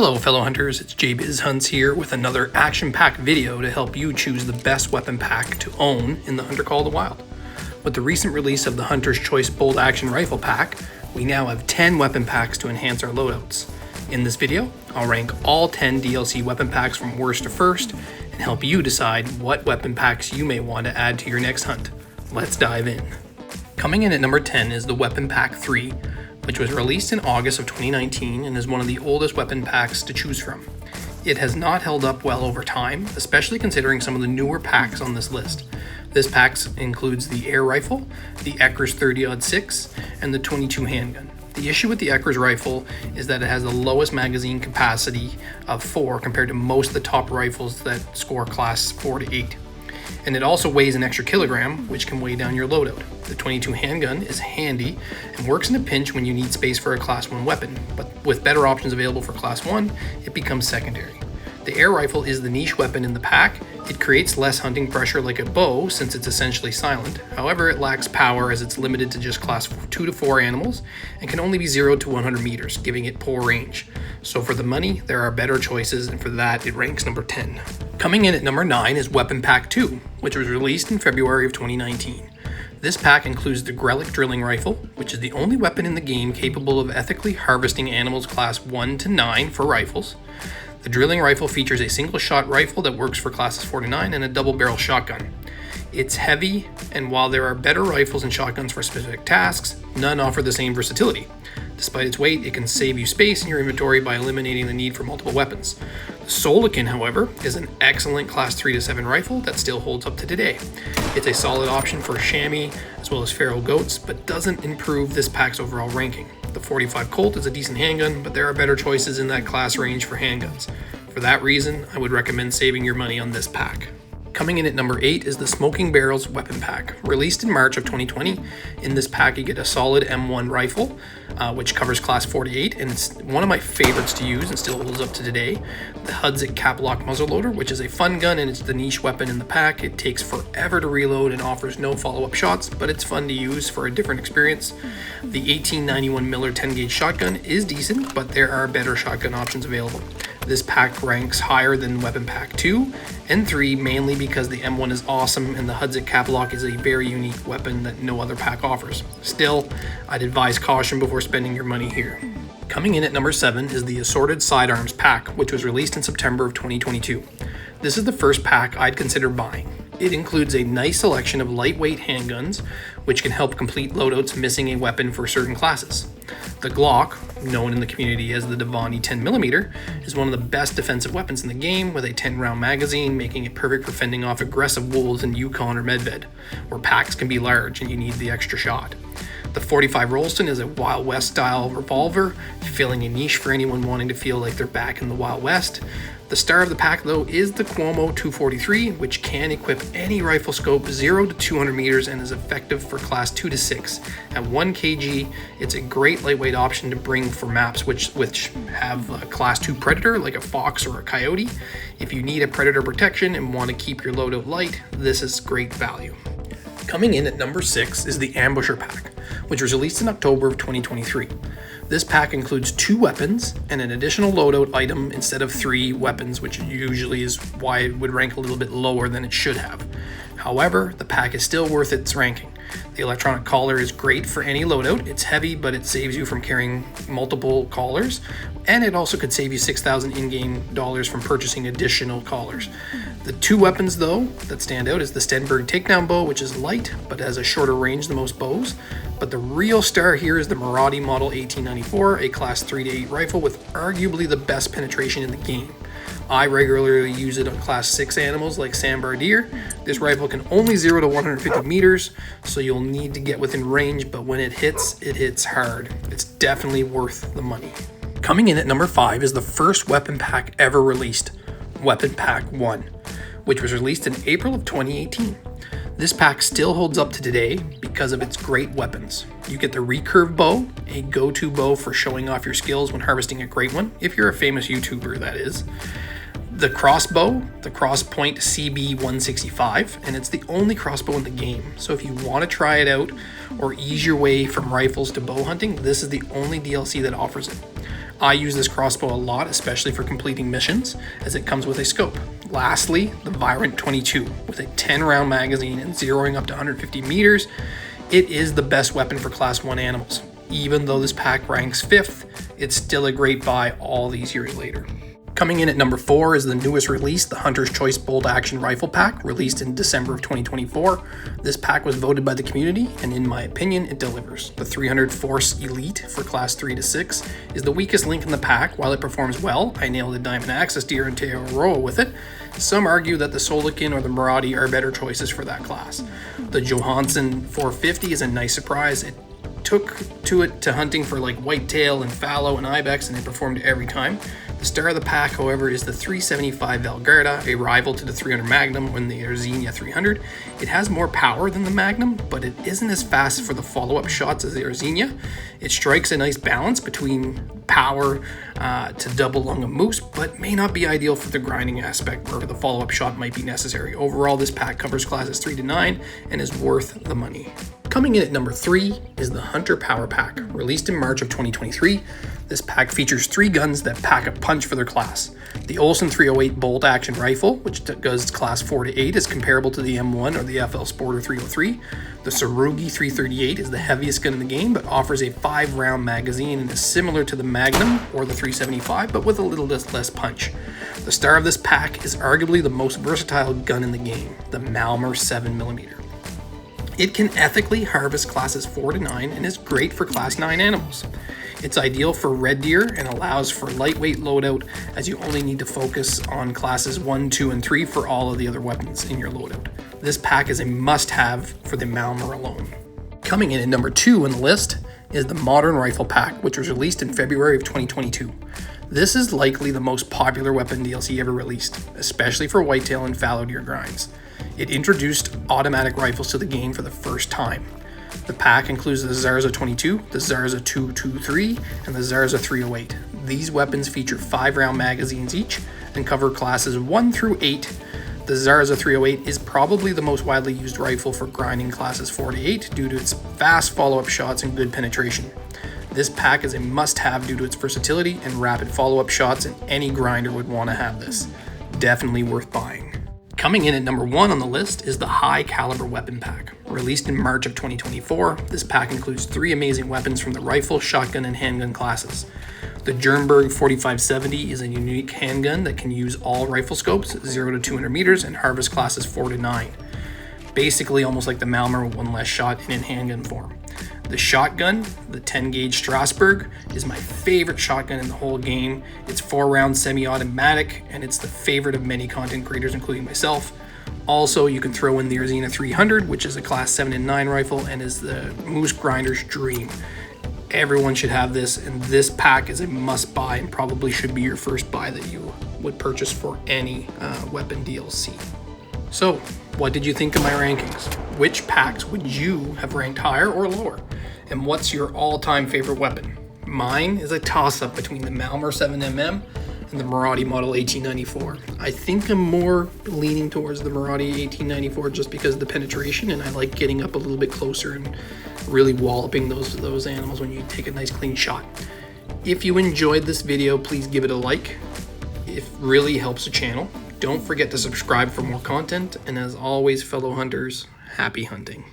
Hello fellow hunters, it's JBizHunts here with another action-packed video to help you choose the best weapon pack to own in the Hunter Call of the Wild. With the recent release of the Hunter's Choice Bolt Action Rifle Pack, we now have 10 weapon packs to enhance our loadouts. In this video, I'll rank all 10 DLC weapon packs from worst to first and help you decide what weapon packs you may want to add to your next hunt. Let's dive in. Coming in at number 10 is the Weapon Pack 3, which was released in August of 2019 and is one of the oldest weapon packs to choose from. It has not held up well over time, especially considering some of the newer packs on this list. This pack includes the air rifle, the Eckers 30-06, and the 22 handgun. The issue with the Eckers rifle is that it has the lowest magazine capacity of 4 compared to most of the top rifles that score class 4 to 8. And it also weighs an extra kilogram, which can weigh down your loadout. The 22 handgun is handy and works in a pinch when you need space for a class 1 weapon, but with better options available for class 1, it becomes secondary. The air rifle is the niche weapon in the pack. It creates less hunting pressure like a bow since it's essentially silent. However, it lacks power as it's limited to just class 2 to 4 animals and can only be 0 to 100 meters, giving it poor range. So for the money, there are better choices, and for that, it ranks number 10. Coming in at number 9 is Weapon Pack 2, which was released in February of 2019. This pack includes the Grellic drilling rifle, which is the only weapon in the game capable of ethically harvesting animals class 1 to 9 for rifles. The drilling rifle features a single-shot rifle that works for classes 4 to 9 and a double-barrel shotgun. It's heavy, and while there are better rifles and shotguns for specific tasks, none offer the same versatility. Despite its weight, it can save you space in your inventory by eliminating the need for multiple weapons. The Solican, however, is an excellent class 3 to 7 rifle that still holds up to today. It's a solid option for chamois as well as feral goats, but doesn't improve this pack's overall ranking. The 45 Colt is a decent handgun, but there are better choices in that class range for handguns. For that reason, I would recommend saving your money on this pack. Coming in at number 8 is the Smoking Barrels Weapon Pack. Released in March of 2020, in this pack you get a solid M1 rifle, which covers class 4 to 8, and it's one of my favorites to use and still holds up to today. The Hudzik Caplock Muzzleloader, which is a fun gun and it's the niche weapon in the pack. It takes forever to reload and offers no follow-up shots, but it's fun to use for a different experience. The 1891 Miller 10-gauge shotgun is decent, but there are better shotgun options available. This pack ranks higher than Weapon Pack 2 and 3, mainly because the M1 is awesome and the Hudzik Caplock is a very unique weapon that no other pack offers. Still, I'd advise caution before spending your money here. Coming in at number 7 is the Assorted Sidearms pack, which was released in September of 2022. This is the first pack I'd consider buying. It includes a nice selection of lightweight handguns, which can help complete loadouts missing a weapon for certain classes. The Glock, known in the community as the Devani 10mm, is one of the best defensive weapons in the game with a 10-round magazine, making it perfect for fending off aggressive wolves in Yukon or Medved, where packs can be large and you need the extra shot. The 45 Rolston is a Wild West style revolver, filling a niche for anyone wanting to feel like they're back in the Wild West. The star of the pack, though, is the Cuomo 243, which can equip any rifle scope 0 to 200 meters and is effective for class 2 to 6. At 1 kg, it's a great lightweight option to bring for maps which have a class 2 predator like a fox or a coyote. If you need a predator protection and want to keep your loadout light, this is great value. Coming in at number 6 is the Ambusher pack, which was released in October of 2023. This pack includes 2 weapons and an additional loadout item instead of 3 weapons, which usually is why it would rank a little bit lower than it should have. However, the pack is still worth its ranking. The electronic collar is great for any loadout. It's heavy, but it saves you from carrying multiple collars, and it also could save you 6,000 in-game dollars from purchasing additional collars. The 2 weapons, though, that stand out is the Stenberg takedown bow, which is light, but has a shorter range than most bows. But the real star here is the Maradi Model 1894, a class 3 to 8 rifle with arguably the best penetration in the game. I regularly use it on class 6 animals like sambar deer. This rifle can only 0 to 150 meters, so you'll need to get within range, but when it hits hard. It's definitely worth the money. Coming in at number 5 is the first weapon pack ever released, Weapon Pack 1, which was released in April of 2018. This pack still holds up to today because of its great weapons. You get the recurve bow, a go-to bow for showing off your skills when harvesting a great one, if you're a famous YouTuber, that is. The crossbow, the Crosspoint CB165, and it's the only crossbow in the game. So if you want to try it out or ease your way from rifles to bow hunting, this is the only DLC that offers it. I use this crossbow a lot, especially for completing missions, as it comes with a scope. Lastly, the Virant 22 with a 10-round magazine and zeroing up to 150 meters. It is the best weapon for Class 1 animals. Even though this pack ranks 5th, it's still a great buy all these years later. Coming in at number 4 is the newest release, the Hunter's Choice Bolt Action Rifle Pack, released in December of 2024. This pack was voted by the community, and in my opinion, it delivers. The 300 Force Elite for Class 3 to 6 is the weakest link in the pack. While it performs well, I nailed a Diamond Access Deer and Tearoa with it. Some argue that the Solikin or the Maradi are better choices for that class. The Johansson 450 is a nice surprise. It took to hunting for like whitetail and fallow and ibex, and it performed every time. The star of the pack, however, is the 375 Valgarda, a rival to the 300 Magnum and the Arzenia 300. It has more power than the Magnum, but it isn't as fast for the follow-up shots as the Arzenia. It strikes a nice balance between power to double lung a moose, but may not be ideal for the grinding aspect where the follow-up shot might be necessary. Overall, this pack covers classes 3 to 9 and is worth the money. Coming in at number 3 is the Hunter Power Pack, released in March of 2023. This pack features 3 guns that pack a punch for their class. The Olsen 308 bolt action rifle, which goes class 4 to 8, is comparable to the M1 or the FL Sporter 303. The Sarugi 338 is the heaviest gun in the game, but offers a 5-round magazine and is similar to the Magnum or the 375, but with a little less punch. The star of this pack is arguably the most versatile gun in the game, the Malmer 7mm. It can ethically harvest classes 4 to 9 and is great for class 9 animals. It's ideal for red deer and allows for lightweight loadout, as you only need to focus on classes 1, 2, and 3 for all of the other weapons in your loadout. This pack is a must-have for the Malmer alone. Coming in at number 2 on the list is the Modern Rifle Pack, which was released in February of 2022. This is likely the most popular weapon DLC ever released, especially for whitetail and fallow deer grinds. It introduced automatic rifles to the game for the first time. The pack includes the Zarza 22, the Zarza 223, and the Zarza 308. These weapons feature 5-round magazines each and cover classes 1 through 8. The Zarza 308 is probably the most widely used rifle for grinding classes 4 to 8 due to its fast follow-up shots and good penetration. This pack is a must-have due to its versatility and rapid follow-up shots, and any grinder would want to have this. Definitely worth buying. Coming in at number 1 on the list is the High Caliber Weapon Pack. Released in March of 2024, this pack includes 3 amazing weapons from the rifle, shotgun, and handgun classes. The Jernberg 4570 is a unique handgun that can use all rifle scopes, 0 to 200 meters, and harvest classes 4 to 9. Basically almost like the Malmer with 1 less shot and in handgun form. The shotgun, the 10-gauge Strasbourg, is my favorite shotgun in the whole game. It's 4-round semi-automatic, and it's the favorite of many content creators, including myself. Also, you can throw in the Arzenia 300, which is a class 7 and 9 rifle and is the moose grinder's dream. Everyone should have this, and this pack is a must-buy and probably should be your first buy that you would purchase for any weapon DLC. So, what did you think of my rankings? Which packs would you have ranked higher or lower? And what's your all-time favorite weapon? Mine is a toss-up between the Malmer 7mm and the Maradi Model 1894. I think I'm more leaning towards the Maradi 1894 just because of the penetration, and I like getting up a little bit closer and really walloping those animals when you take a nice clean shot. If you enjoyed this video, please give it a like. It really helps the channel. Don't forget to subscribe for more content, and as always, fellow hunters, happy hunting.